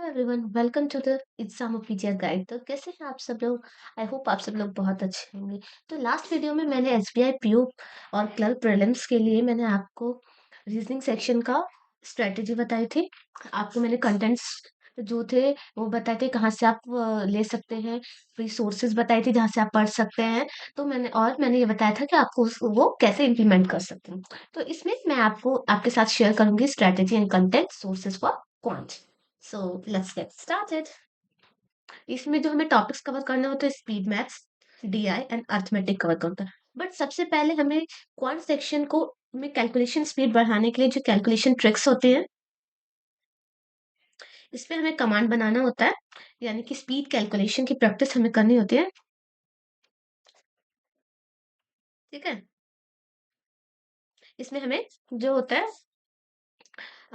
Hello everyone, welcome to the exam PGR guide. तो कैसे हैं आप सब लोग? आई होप आप सब लोग बहुत अच्छे होंगे। तो लास्ट वीडियो में मैंने एसबीआई पीओ और क्लर्क प्रीलिम्स के लिए मैंने आपको रीजनिंग सेक्शन का स्ट्रेटेजी बताई थी। आपको मैंने कंटेंट्स जो थे वो बताए थे, कहाँ से आप ले सकते हैं, रिसोर्सेज बताई थी जहाँ से आप पढ़ सकते हैं। तो मैंने ये बताया था कि आपको वो कैसे इम्प्लीमेंट कर सकते हैं। तो इसमें मैं आपको आपके साथ शेयर करूंगी strategy and content sources for quant. So let's get started. इसमें जो हमें टॉपिक्स कवर करने होते हैं, speed maths, DI and arithmetic cover करता है। बट सबसे पहले हमें क्वांट सेक्शन को में कैलकुलेशन स्पीड बढ़ाने के लिए जो कैलकुलेशन ट्रिक्स होते हैं, इस पे हमें कमांड बनाना होता है। यानी कि स्पीड कैलकुलेशन की प्रैक्टिस हमें करनी होती है। ठीक है, इसमें हमें जो होता है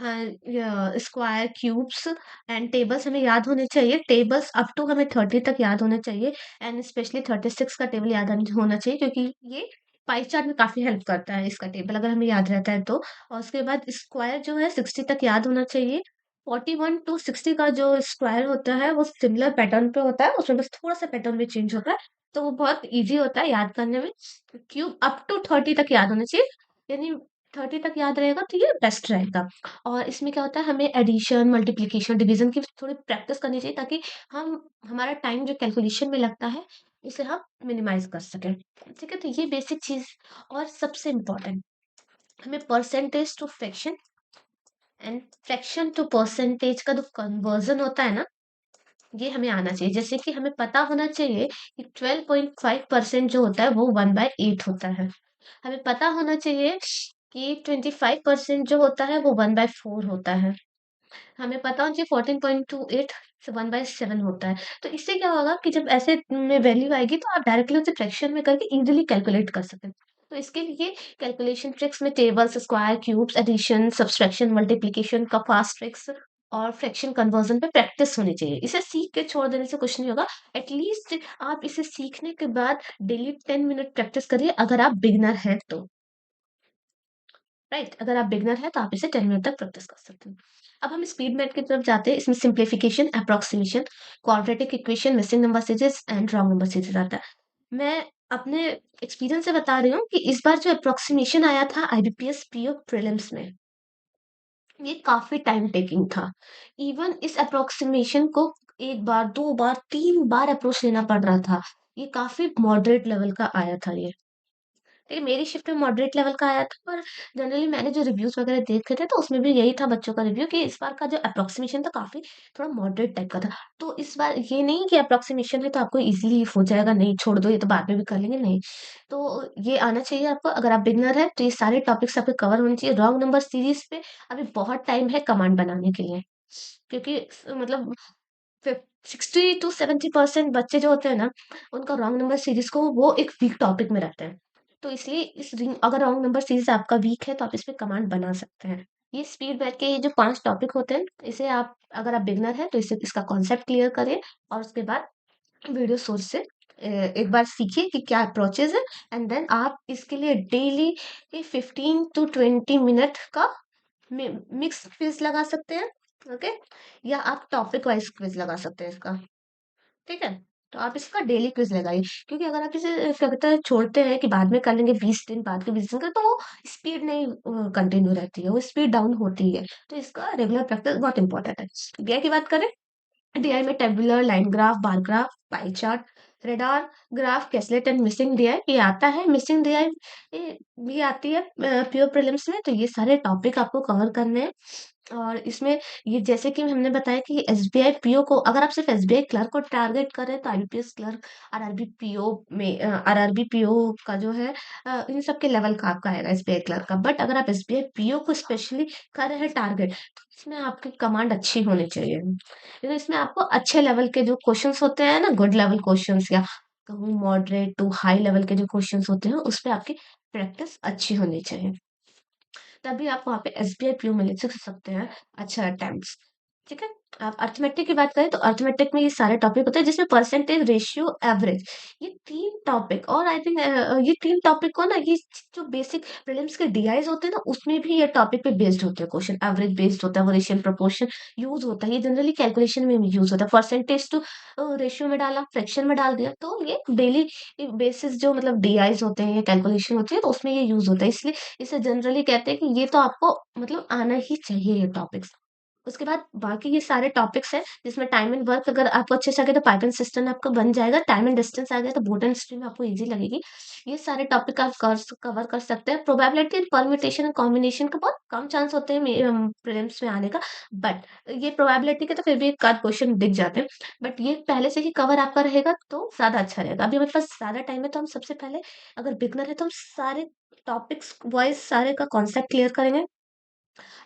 स्क्वायर, क्यूब्स एंड टेबल्स हमें याद होने चाहिए। टेबल्स अप टू हमें 30 तक याद होने चाहिए एंड स्पेशली 36 का टेबल याद होना चाहिए, क्योंकि ये पाई चार्ट में काफी हेल्प करता है इसका टेबल, अगर हमें याद रहता है तो। और उसके बाद स्क्वायर जो है 60 तक याद होना चाहिए। 41 टू 60 का जो स्क्वायर होता है वो सिमिलर पैटर्न पे होता है, उसमें बस थोड़ा सा पैटर्न में चेंज होता है, तो वो बहुत इजी होता है याद करने में। क्यूब अप टू 30 तक याद होना चाहिए, यानी 30 तक याद रहेगा तो ये बेस्ट रहेगा। और इसमें क्या होता है, हमें एडिशन, मल्टीप्लिकेशन, डिवीजन की थोड़ी प्रैक्टिस करनी चाहिए, ताकि हम हमारा टाइम जो कैलकुलेशन में लगता है उसे हम मिनिमाइज कर सकें। ठीक है, तो ये बेसिक चीज। और सबसे इम्पोर्टेंट, हमें percentage to fraction and fraction to percentage का जो कन्वर्जन होता है ना, ये हमें आना चाहिए। जैसे कि हमें पता होना चाहिए कि 12.5% जो होता है वो 1/8 होता है। हमें पता होना चाहिए कि 25% जो होता है वो 1/4 होता है। हमें पता होना चाहिए 14.28 से 1/7 होता है। तो इससे क्या होगा कि जब ऐसे में वैल्यू आएगी तो आप डायरेक्टली उसे फ्रैक्शन में करके इजीली कैलकुलेट कर सकते हैं। तो इसके लिए कैलकुलेशन ट्रिक्स में tables, squares, cubes, addition, subtraction, multiplication का फास्ट ट्रिक्स और फ्रैक्शन कन्वर्जन पे प्रैक्टिस होनी चाहिए। इसे सीख के छोड़ देने से कुछ नहीं होगा। एटलीस्ट आप इसे सीखने के बाद डेली 10 मिनट प्रैक्टिस करिए, अगर आप बिगिनर हैं तो। राइट, अगर आप बिगनर हैं तो आप इसे 10 मिनट तक प्रैक्टिस कर सकते हैं। अब हम स्पीड मैथ की तरफ जाते हैं। इसमें simplification, approximation, quadratic equation, missing number series and wrong number series आता है। मैं अपने एक्सपीरियंस से बता रही हूँ कि इस बार जो अप्रोक्सीमेशन आया था आईबीपीएस पीओ प्रीलिम्स में, ये काफी टाइम टेकिंग था। इवन इस अप्रोक्सीमेशन को एक बार, दो बार, तीन बार अप्रोच लेना पड़ रहा था। ये काफी मॉडरेट लेवल का आया था ये। देखिए, मेरी शिफ्ट में मॉडरेट लेवल का आया था, पर जनरली मैंने जो रिव्यूज वगैरह देखे थे तो उसमें भी यही था बच्चों का रिव्यू, कि इस बार का जो अप्रोक्सीमेशन था काफी थोड़ा मॉडरेट टाइप का था। तो इस बार ये नहीं कि अप्रोक्सीमेशन है तो आपको इजीली हो जाएगा, नहीं छोड़ दो ये तो बाद में भी कर लेंगे, नहीं। तो ये आना चाहिए आपको, अगर आप बिगनर है तो ये सारे टॉपिक्स आपके कवर होने चाहिए। रॉन्ग नंबर सीरीज पे अभी बहुत टाइम है कमांड बनाने के लिए, क्योंकि मतलब 60 to 70% बच्चे जो होते हैं ना, उनका रॉन्ग नंबर सीरीज को वो एक वीक टॉपिक में रखते हैं। तो इसलिए इस रिंग, अगर रॉन्ग नंबर सीरीज आपका वीक है तो आप इसमें कमांड बना सकते हैं। ये स्पीड बैक के ये जो 5 टॉपिक होते हैं, इसे आप, अगर आप बिगनर है तो इसे इसका कॉन्सेप्ट क्लियर करें, और उसके बाद वीडियो सोर्स से एक बार सीखिए कि क्या अप्रोचेज है, एंड देन आप इसके लिए डेली 15 to 20 मिनट का मिक्स क्विज लगा सकते हैं। ओके, या आप टॉपिक वाइज क्विज लगा सकते हैं इसका। ठीक है, तो आप इसका डेली क्विज लगाइए, क्योंकि अगर आप इसे क्या कहते हैं छोड़ते हैं कि बाद में कर लेंगे, 20 दिन बाद के 20 दिन का, तो वो स्पीड नहीं कंटिन्यू रहती है, वो स्पीड डाउन होती है। तो इसका रेगुलर प्रैक्टिस बहुत इंपॉर्टेंट है। डीआई की बात करें, डीआई में tabular, line graph, bar graph, pie chart, radar graph, caselet and missing DI ये आता है। मिसिंग डीआई भी आती है प्योर प्रीलिम्स में। तो ये सारे टॉपिक आपको कवर करने हैं। और इसमें ये जैसे कि हमने बताया कि एसबीआई पीओ को, अगर आप सिर्फ एसबीआई क्लर्क को टारगेट करें तो आईबीपीएस क्लर्क, आरआरबी पीओ में आरआरबी पीओ का जो है इन सब के लेवल का आपका आएगा एसबीआई क्लर्क का। बट अगर आप एसबीआई पीओ को स्पेशली कर रहे हैं टारगेट, तो इसमें आपकी कमांड अच्छी होनी चाहिए, क्योंकि इसमें आपको अच्छे लेवल के जो क्वेश्चंस होते हैं ना, गुड लेवल क्वेश्चंस, या कहूँ मॉडरेट टू हाई लेवल के जो क्वेश्चंस होते हैं, उस पे आपकी प्रैक्टिस अच्छी होनी चाहिए। तभी आप वहाँ पे एसबीआई पीओ में ले सकते हैं अच्छा अटेम्प्ट्स। ठीक है, आप अरिथमेटिक की बात करें तो अरिथमेटिक में ये सारे टॉपिक होते हैं जिसमें परसेंटेज, रेशियो, एवरेज, ये 3 टॉपिक, और आई थिंक ये 3 टॉपिक को ना, ये जो बेसिक प्रीलिम्स के डीआईज़ होते हैं ना, उसमें भी ये टॉपिक पे बेस्ड होते हैं क्वेश्चन। एवरेज बेस्ड होता है, वो रेशियो प्रोपोर्शन यूज़ होता है। ये जनरली कैलकुलेशन में भी यूज़ होता है। परसेंटेज टू रेशियो में डाला, फ्रैक्शन में डाल दिया, तो ये डेली बेसिस जो मतलब डीआईज़ होते हैं या कैलकुलेशन होती है, तो उसमें ये यूज़ होता है। इसलिए इसे जनरली कहते हैं कि ये तो आपको मतलब आना ही चाहिए ये टॉपिक्स। उसके बाद बाकी ये सारे टॉपिक्स हैं जिसमें टाइम एंड वर्क अगर आपको अच्छे से आ गया तो पाइथन सिस्टम आपका बन जाएगा। टाइम एंड डिस्टेंस आ गया तो बोर्ड एंड स्ट्रीम आपको ईज़ी लगेगी। ये सारे टॉपिक आप कवर कर सकते हैं। Probability and permutation and combination का बहुत कम चांस होते हैं प्रीलिम्स में आने का। बट ये प्रोबेबिलिटी के तो फिर भी एक आध क्वेश्चन दिख जाते हैं। बट ये पहले से ही कवर आपका रहेगा तो ज़्यादा अच्छा रहेगा। अभी हमारे पास ज़्यादा टाइम है तो हम सबसे पहले, अगर बिगिनर है तो हम सारे टॉपिक्स वाइज़ सारे का कॉन्सेप्ट क्लियर करेंगे।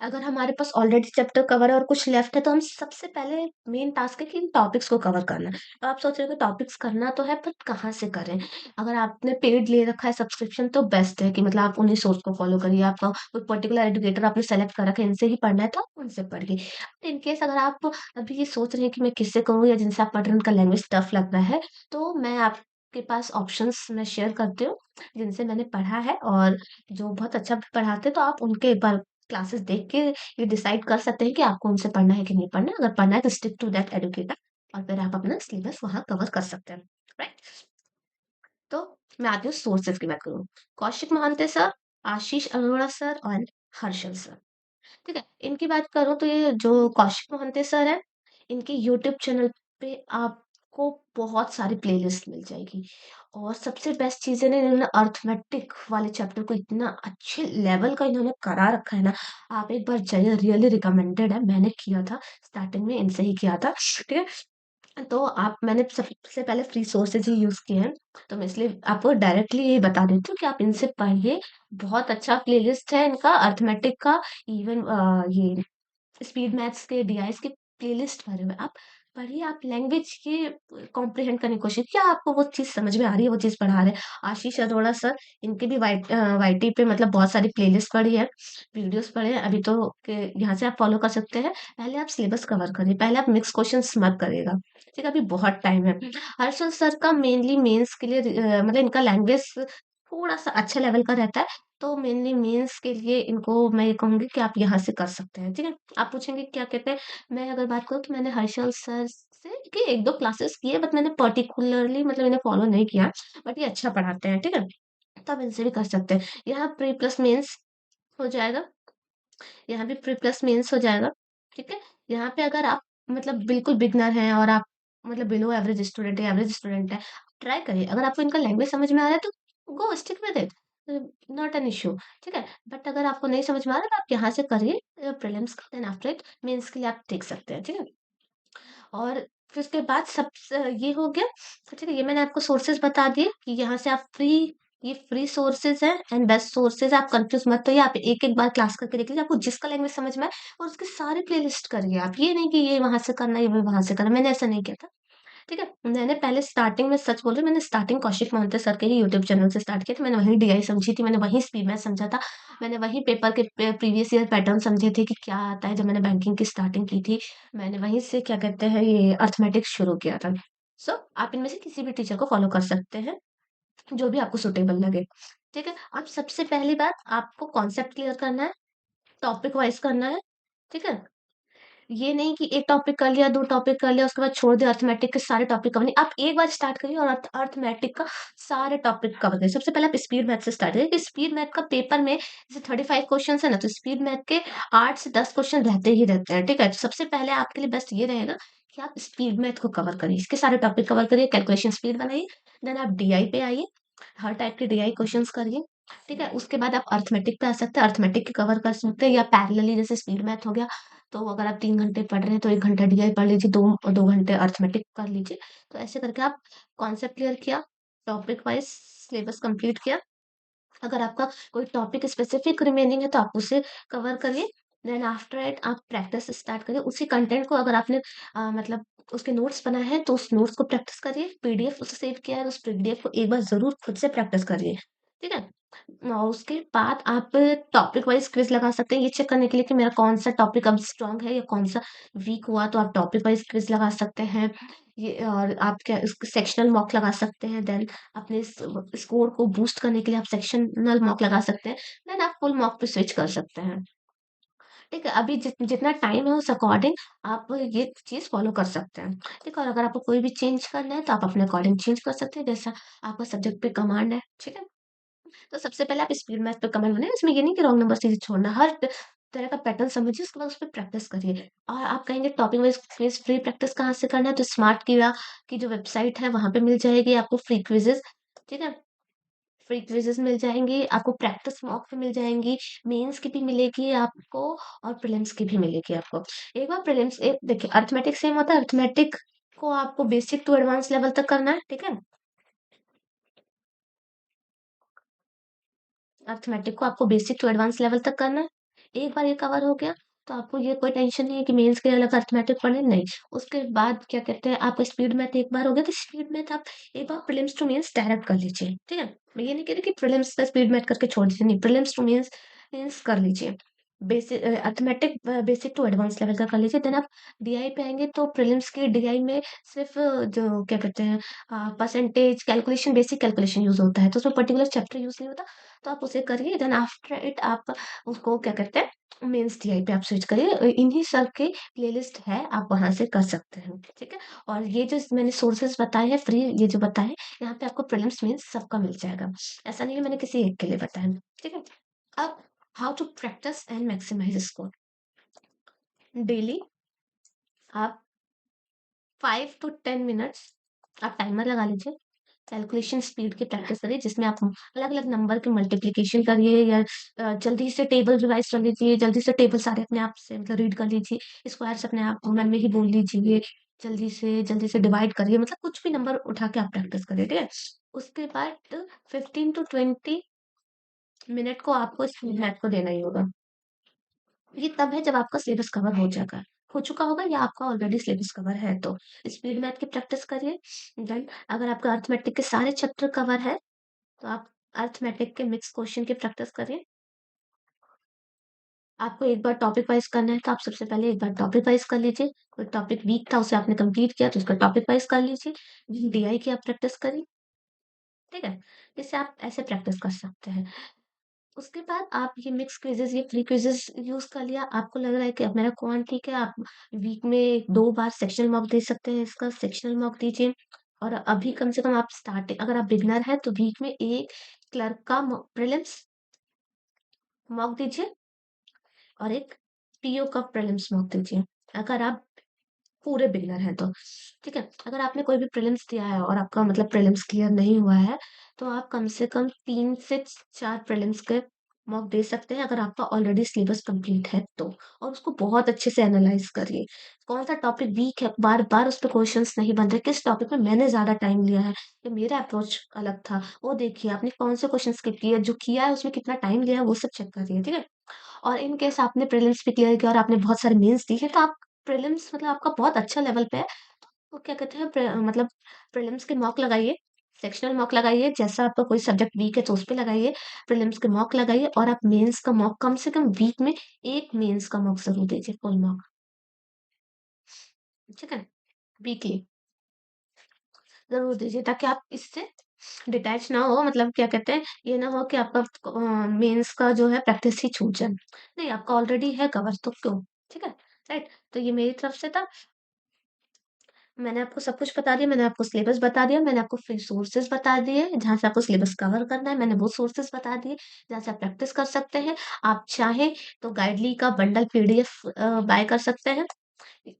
अगर हमारे पास ऑलरेडी चैप्टर कवर है और कुछ लेफ्ट है तो हम सबसे पहले मेन टास्क है कि इन टॉपिक्स को कवर करना है। तो आप सोच रहे हो कि टॉपिक्स करना तो है पर कहाँ से करें? अगर आपने पेड ले रखा है सब्सक्रिप्शन तो बेस्ट है कि मतलब आप उन्हीं सोर्स को फॉलो करिए। आपका कोई पर्टिकुलर एजुकेटर आपने सेलेक्ट कर रखा है, इनसे ही पढ़ना है तो आप उनसे पढ़िए। इन केस अगर आप अभी ये सोच रहे हैं कि मैं किससे करूँ या जिनसे आप पढ़ रहे हैं उनका लैंग्वेज टफ लग रहा है, तो मैं आपके पास ऑप्शंस मैं शेयर करती हूँ, जिनसे मैंने पढ़ा है और जो बहुत अच्छा पढ़ाते हैं, तो आप उनके एक बार क्लासेस देख के ये डिसाइड कर सकते हैं कि आपको उनसे पढ़ना है कि नहीं पढ़ना है। अगर पढ़ना है तो स्टिक टू दैट एजुकेटर, और फिर आप अपना सिलेबस वहाँ कवर कर सकते हैं, राइट? तो मैं आती हूँ सोर्सेज़ की बात करूँ। कौशिक मोहंते सर, आशीष अरोड़ा सर और हर्षल सर। ठीक है? इनकी बात करूँ तो ये जो कौशिक मोहंते सर हैं, इनके यूट्यूब चैनल पे आपको बहुत सारी प्लेलिस्ट मिल जाएगी। और सबसे बेस्ट चीज़ है ना, इन्होंने अरिथमेटिक वाले चैप्टर को इतना अच्छे लेवल का इन्होंने करा रखा है ना, आप एक बार जाइए, रियली रिकमेंडेड है। मैंने किया था, स्टार्टिंग में इनसे ही किया था, ठीक है? तो आप मैंने सबसे पहले फ्री सोर्सेज़ ही यूज़ किए हैं, तो मैं इसलिए आपको डायरेक्टली यही बता देती हूँ कि आप इनसे पढ़िए। बहुत अच्छा प्लेलिस्ट है इनका अरिथमेटिक का, इवन ये स्पीड मैथ्स के डीआईएस के प्लेलिस्ट भरे हुए हैं। आप पढ़िए, आप लैंग्वेज के कॉम्प्रिहेंड करने की कोशिश, क्या आपको वो चीज़ समझ में आ रही है, वो चीज़ पढ़ा रहे हैं। आशीष अरोड़ा सर, इनके भी वाईटी पे मतलब बहुत सारी प्लेलिस्ट पड़ी है, वीडियोज़ पड़े हैं। अभी तो के यहाँ से आप फॉलो कर सकते हैं। पहले आप सिलेबस कवर करिए, पहले आप मिक्स क्वेश्चंस मत करिएगा, ठीक है? अभी बहुत टाइम है। हर्षल सर का मेनली मेंस के लिए मतलब इनका लैंग्वेज थोड़ा-सा अच्छा लेवल का रहता है, तो मेनली मेंस के लिए इनको मैं ये कहूँगी कि आप यहाँ से कर सकते हैं, ठीक है? आप पूछेंगे क्या कहते हैं, मैं अगर बात करूँ तो मैंने हर्षल सर से के 1-2 क्लासेस किए, बट मैंने पर्टिकुलरली मतलब इन्हें फॉलो नहीं किया, बट ये अच्छा पढ़ाते हैं, ठीक है? तो आप इनसे भी कर सकते हैं। यहाँ प्री प्लस मेंस हो जाएगा, यहाँ भी प्री प्लस मेंस हो जाएगा, ठीक है? यहाँ पे अगर आप मतलब बिल्कुल बिगिनर हैं और आप मतलब बिलो एवरेज स्टूडेंट है, एवरेज स्टूडेंट है, ट्राई करिए। अगर आपको इनका लैंग्वेज समझ में आ रहा है तो go stick with it, not an issue, ठीक है? बट अगर आपको नहीं समझ में आ रहा है तो आप यहाँ से करिए प्रीलिम्स का, देन आफ्टर इट मेंस के लिए आप देख सकते हैं, ठीक है? और फिर उसके बाद ये हो गया, तो ठीक है, ये मैंने आपको सोर्सेज़ बता दिए कि यहाँ से आप ये फ्री सोर्सेज़ हैं एंड बेस्ट सोर्सेज़, आप कन्फ्यूज़ मत होइए, आप एक-एक बार क्लास करके देख लीजिए, आपको जिसका लैंग्वेज समझ में आए और उसके सारे प्लेलिस्ट करिए आप। ये नहीं कि ये वहाँ से करना है, ये वहाँ से करना है, मैंने ऐसा नहीं किया था। ठीक है? मैंने पहले स्टार्टिंग में सच बोल रही हूँ, मैंने स्टार्टिंग कौशिक मोहंते सर के ही यूट्यूब चैनल से स्टार्ट किया था। मैंने वहीं डीआई समझी थी, मैंने वहीं स्पीड मैथ समझा था। मैंने वहीं पेपर के प्रीवियस ईयर पैटर्न समझे थे कि क्या आता है, जब मैंने बैंकिंग की स्टार्टिंग की थी। मैंने वहीं से क्या कहते हैं ये अरिथमेटिक शुरू किया था। सो आप इनमें से किसी भी टीचर को फॉलो कर सकते हैं, जो भी आपको सूटेबल लगे। ठीक है? अब सबसे पहली बात, आपको कॉन्सेप्ट क्लियर करना है, टॉपिक वाइज़ करना है। ठीक है? ये नहीं कि एक टॉपिक कर लिया, 2 टॉपिक कर लिया, उसके बाद छोड़ दिया, अरिथमेटिक के सारे टॉपिक कवर नहीं। आप एक बार स्टार्ट करिए और अरिथमेटिक का सारे टॉपिक कवर करिए। सबसे पहले आप स्पीड मैथ से स्टार्ट करिए कि स्पीड मैथ का पेपर में जैसे 35 क्वेश्चन्स है ना, तो स्पीड मैथ के 8 से 10 क्वेश्चन रहते ही रहते हैं, ठीक है? तो सबसे पहले आपके लिए बेस्ट ये रहेगा कि आप स्पीड मैथ को कवर करिए। इसके सारे टॉपिक कवर करिए, कैलकुलेशन स्पीड बनाइए, देन आप डीआई पे आइए, हर टाइप के डीआई क्वेश्चंस करिए, ठीक है? उसके बाद आप अरिथमेटिक पे आ सकते हैं, अरिथमेटिक के कवर कर सकते हैं या पैरेलली जैसे स्पीड मैथ हो गया, तो अगर आप 3 घंटे पढ़ रहे हैं तो 1 घंटा डीआई पढ़ लीजिए, 2 घंटे अरिथमेटिक कर लीजिए। तो ऐसे करके आप कॉन्सेप्ट क्लियर किया, टॉपिक वाइज़ सिलेबस कंप्लीट किया। अगर आपका कोई टॉपिक स्पेसिफिक रिमेनिंग है तो आप उसे कवर करिए। देन आफ्टर इट आप प्रैक्टिस स्टार्ट करिए। उसी कंटेंट को अगर आपने मतलब उसके नोट्स बनाए हैं तो उस नोट्स को प्रैक्टिस करिए। पीडीएफ उसे सेव किया है तो उस पीडीएफ को एक बार ज़रूर खुद से प्रैक्टिस करिए। ठीक है? और उसके बाद आप टॉपिक वाइज़ क्विज़ लगा सकते हैं, ये चेक करने के लिए कि मेरा कौन-सा टॉपिक अब स्ट्रॉन्ग है या कौन-सा वीक हुआ, तो आप टॉपिक वाइज़ क्विज़ लगा सकते हैं। ये और आप क्या इस सेक्शनल मॉक लगा सकते हैं, देन अपने स्कोर को बूस्ट करने के लिए आप सेक्शनल मॉक लगा सकते हैं, देन आप फुल मॉक पे स्विच कर सकते हैं। ठीक है? अभी जितना टाइम है उस अकॉर्डिंग आप ये चीज़ फ़ॉलो कर सकते हैं। ठीक है? और अगर आपको कोई भी चेंज करना है, तो आप अपने अकॉर्डिंग चेंज कर सकते हैं, जैसा आपका सब्जेक्ट पे कमांड है। ठीक है? तो सबसे पहले आप स्पीड मैथ पे कमेंट बनाएँ, इसमें ये नहीं कि रॉन्ग नंबर सीधे छोड़ना, हर तरह का पैटर्न समझिए, उसके बाद उस पे प्रैक्टिस करिए। और आप कहेंगे topic wise quiz free practice कहाँ से करना है, तो स्मार्ट किया की जो वेबसाइट है, वहाँ पे मिल जाएगी आपको फ्री क्विज़ेज़, ठीक है? फ्री क्विज़ेज़ मिल जाएँगी, आपको प्रैक्टिस मॉक भी मिल जाएँगी, मेंस की भी मिलेगी आपको और प्रीलिम्स की भी मिलेगी आपको। एक बार प्रीलिम्स देखिए अरिथमेटिक सेम होता है, अरिथमेटिक को आपको बेसिक टू एडवांस लेवल तक करना है, ठीक है? अरिथमेटिक को आपको बेसिक टू एडवांस लेवल तक करना है। एक बार ये कवर हो गया, तो आपको ये कोई टेंशन नहीं है कि मेंस के लिए अलग अरिथमेटिक पढ़े, नहीं। उसके बाद क्या कहते हैं, आपका स्पीड मैथ एक बार हो गया, तो स्पीड मैथ आप एक बार प्रीलिम्स टू मेंस डायरेक्ट कर लीजिए, ठीक है? मैं ये नहीं कह रही कि प्रीलिम्स का स्पीड मैथ करके छोड़ दीजिए, नहीं, प्रीलिम्स टू मेंस मेंस कर लीजिए। Arithmetic basic to advance level का कर लीजिए, देन आप डीआई पे आएँगे, तो प्रीलिम्स की डीआई में सिर्फ़ जो क्या कहते हैं percentage calculation, basic calculation use होता है, तो उसमें पर्टिकुलर चैप्टर यूज़ नहीं होता। तो आप उसे करिए, देन आफ्टर इट आप उसको क्या कहते हैं मेंस टीआई पे आप स्विच करिए। इन्हीं सब की प्लेलिस्ट है, आप वहाँ से कर सकते हैं, ठीक है? और ये जो मैंने सोर्सेज़ बताए हैं फ्री, ये जो बताए हैं, यहाँ पे आपको प्रीलिम्स मेंस सबका मिल जाएगा। ऐसा नहीं है मैंने किसी एक के लिए बताया, ठीक है? अब how to practice and maximise score. Daily आप 5 टू 10 मिनट्स आप टाइमर लगा लीजिए। कैलकुलेशन स्पीड की प्रैक्टिस करिए, जिसमें आप अलग-अलग नंबर के मल्टीप्लिकेशन करिए या जल्दी से टेबल रिवाइज़ कर लीजिए, जल्दी से टेबल सारे अपने आप से मतलब रीड कर लीजिए, स्क्वायर्स अपने आप मन में ही बोल लीजिए, जल्दी से डिवाइड करिए, मतलब कुछ भी नंबर उठा के आप प्रैक्टिस करिए, ठीक है? उसके बाद 15 टू 20 मिनट को आपको स्पीड मैथ को देना ही होगा। ये तब है जब आपका सिलेबस कवर हो चुका होगा या आपका ऑलरेडी सिलेबस कवर है तो। स्पीड मैथ की प्रैक्टिस करिए, देन अगर आपका अरिथमेटिक के सारे चैप्टर कवर है, तो आप अरिथमेटिक के मिक्स क्वेश्चन की प्रैक्टिस करिए। आपको एक बार टॉपिक वाइज़ करना है, तो आप सबसे पहले एक बार टॉपिक वाइज़ कर लीजिए। कोई टॉपिक वीक था, उसे आपने कंप्लीट किया, तो उसका टॉपिक वाइज़ कर लीजिए। डीआई की आप प्रैक्टिस करिए, ठीक है? इससे आप ऐसे प्रैक्टिस कर सकते हैं। उसके बाद आप ये मिक्स क्विज़ेज़, ये फ्री क्विज़ेज़ यूज़ कर लिया, आपको लग रहा है कि अब मेरा कौन ठीक है, आप वीक में 2 बार सेक्शनल मॉक दे सकते हैं, इसका सेक्शनल मॉक दीजिए। और अभी कम से कम आप स्टार्टिंग अगर आप बिगिनर हैं, तो वीक में 1 क्लर्क का प्रीलिम्स मॉक दीजिए और एक पीओ का प्रीलिम्स मॉक दीजिए, अगर आप पूरे बिगिनर हैं तो, ठीक है? अगर आपने कोई भी प्रीलिम्स दिया है और आपका मतलब प्रीलिम्स क्लियर नहीं हुआ है, तो आप कम से कम 3 से 4 प्रीलिम्स के मॉक दे सकते हैं, अगर आपका ऑलरेडी सिलेबस कंप्लीट है तो। और उसको बहुत अच्छे से एनालाइज़ करिए। कौन-सा टॉपिक वीक है, बार-बार उस पे क्वेश्चन्स नहीं बन रहे, किस टॉपिक में मैंने ज़्यादा टाइम लिया है या मेरा अप्रोच अलग था, वो देखिए। आपने कौन से क्वेश्चन स्किप किए, जो किया है उसमें कितना टाइम लिया है, वो सब चेक करिए, ठीक है? और इन केस आपने प्रीलिम्स भी क्लियर किया और आपने बहुत सारे मेंस दी है, तो आप प्रीलिम्स मतलब आपका बहुत अच्छा लेवल पे है, तो क्या कहते हैं मतलब प्रीलिम्स के मॉक लगाइए, सेक्शनल मॉक लगाइए, जैसा आपका कोई सब्जेक्ट वीक है तो उस पे लगाइए, प्रीलिम्स के मॉक लगाइए और आप मेंस का मॉक कम से कम वीक में 1 मेंस का मॉक ज़रूर दीजिए, फुल मॉक, ठीक है? वीकली ज़रूर दीजिए, ताकि आप इससे डिटैच ना हो, मतलब क्या कहते हैं, ये ना हो कि आपका मेंस का जो है प्रैक्टिस ही छूट जाए। नहीं, आपका ऑलरेडी है कवर, तो क्यों? ठीक है? राइट? तो ये मेरी तरफ से था। मैंने आपको सब कुछ बता दिया, मैंने आपको सिलेबस बता दिया, मैंने आपको फ्री सोर्सेज़ बता दिए, जहाँ से आपको सिलेबस कवर करना है, मैंने वो सोर्सेज़ बता दिए, जहाँ से आप प्रैक्टिस कर सकते हैं। आप चाहें तो गाइडली का बंडल पीडीएफ बाय कर सकते हैं। इ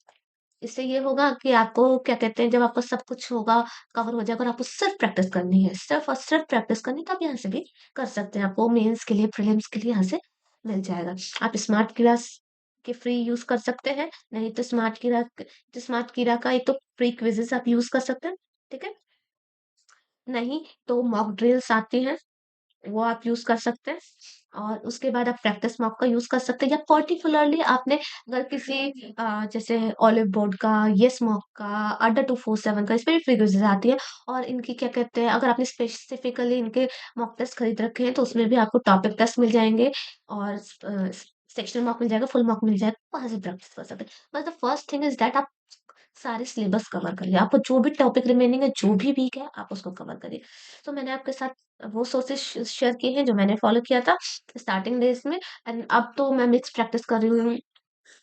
इससे ये होगा कि आपको क्या कहते हैं, जब आपका सब कुछ होगा, कवर हो जाएगा और आपको सिर्फ प्रैक्टिस करनी है, सिर्फ और सिर्फ प्रैक्टिस करनी है, तो आप यहाँ से भी कर सकते हैं। आपको मेंस के लिए, प्रीलिम्स के लिए यहाँ से मिल जाएगा। आप स्मार्ट क्लास के फ्री यूज़ कर सकते हैं, नहीं तो स्मार्ट किरा का एक तो प्री क्विज़ेज़ आप यूज़ कर सकते हैं, ठीक है? नहीं तो मॉक ड्रिल्स आती हैं, वो आप यूज़ कर सकते हैं। और उसके बाद आप प्रैक्टिस मॉक का यूज़ कर सकते हैं, या पर्टिकुलरली आपने अगर किसी जैसे ऑलिव बोर्ड का, येस मॉक का, अड्डा 247 का, इस पे भी फ्री क्विज़ेज़ आती है। और इनकी क्या कहते हैं, अगर आपने स्पेसिफिकली इनके मॉक टेस्ट खरीद रखे हैं, तो उसमें भी आपको टॉपिक टेस्ट मिल जाएँगे और सेक्शनल मॉक मिल जाएगा, फुल मॉक मिल जाएगा, वहाँ से प्रैक्टिस कर सकते हैं। बस the first thing is that आप सारे सिलेबस कवर करिए। आपको जो भी टॉपिक रिमेनिंग है, जो भी वीक है, आप उसको कवर करिए। तो मैंने आपके साथ वो सोर्सेज़ शेयर किए हैं जो मैंने फॉलो किया था स्टार्टिंग डेज़ में, एंड अब तो मैं मिक्स प्रैक्टिस कर रही हूँ।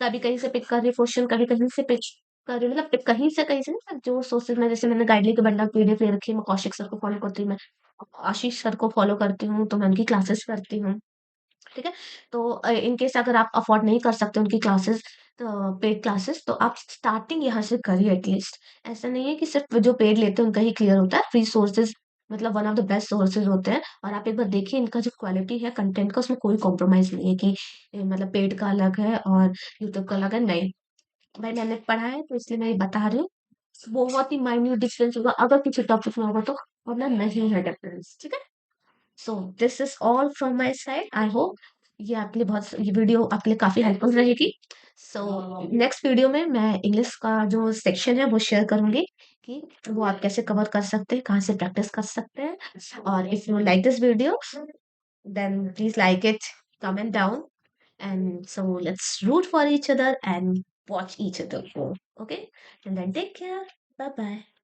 कभी कहीं से पिक कर रही हूँ क्वेश्चन, कभी कहीं से पिक कर रही हूँ, मतलब कहीं से नहीं, पर जो सोर्सेज़ मैं, जैसे मैंने गाइडली के बंडल पीडीएफ ले रखी है, मैं कौशिक सर को फॉलो करती हूँ, मैं आशीष सर को फॉलो करती हूँ, तो मैं उनकी क्लासेस करती हूँ। ठीक है? तो इन केस अगर आप अफ़ोर्ड नहीं कर सकते उनकी क्लासेस, तो पेड क्लासेस, तो आप स्टार्टिंग यहाँ से करिए एटलीस्ट। ऐसा नहीं है कि सिर्फ़ जो पेड लेते हैं उनका ही क्लियर होता है, फ्री सोर्सेज़ मतलब one of the best sources होते हैं। और आप एक बार देखिए इनका जो क्वालिटी है कंटेंट का, उसमें कोई कॉम्प्रोमाइज़ नहीं है कि मतलब पेड का अलग है और यूट्यूब का अलग है, नहीं। भाई मैंने पढ़ा है तो इसलिए मैं ये बता रही हूँ। बहुत ही माइन्यूट डिफरेंस होगा अगर किसी टॉपिक में होगा तो, वरना नहीं है डिफरेंस, ठीक है? So this is all from my side. I hope ये वीडियो आपके लिए काफी हेल्पफुल रहेगी। सो नेक्स्ट वीडियो में मैं इंग्लिश का जो सेक्शन है वो शेयर करूंगी कि वो आप कैसे कवर कर सकते हैं, कहाँ से प्रैक्टिस कर सकते हैं। और if you like this video, then please like it, comment down, and so let's root for each other and watch each other grow. Okay, and then take care. Bye bye.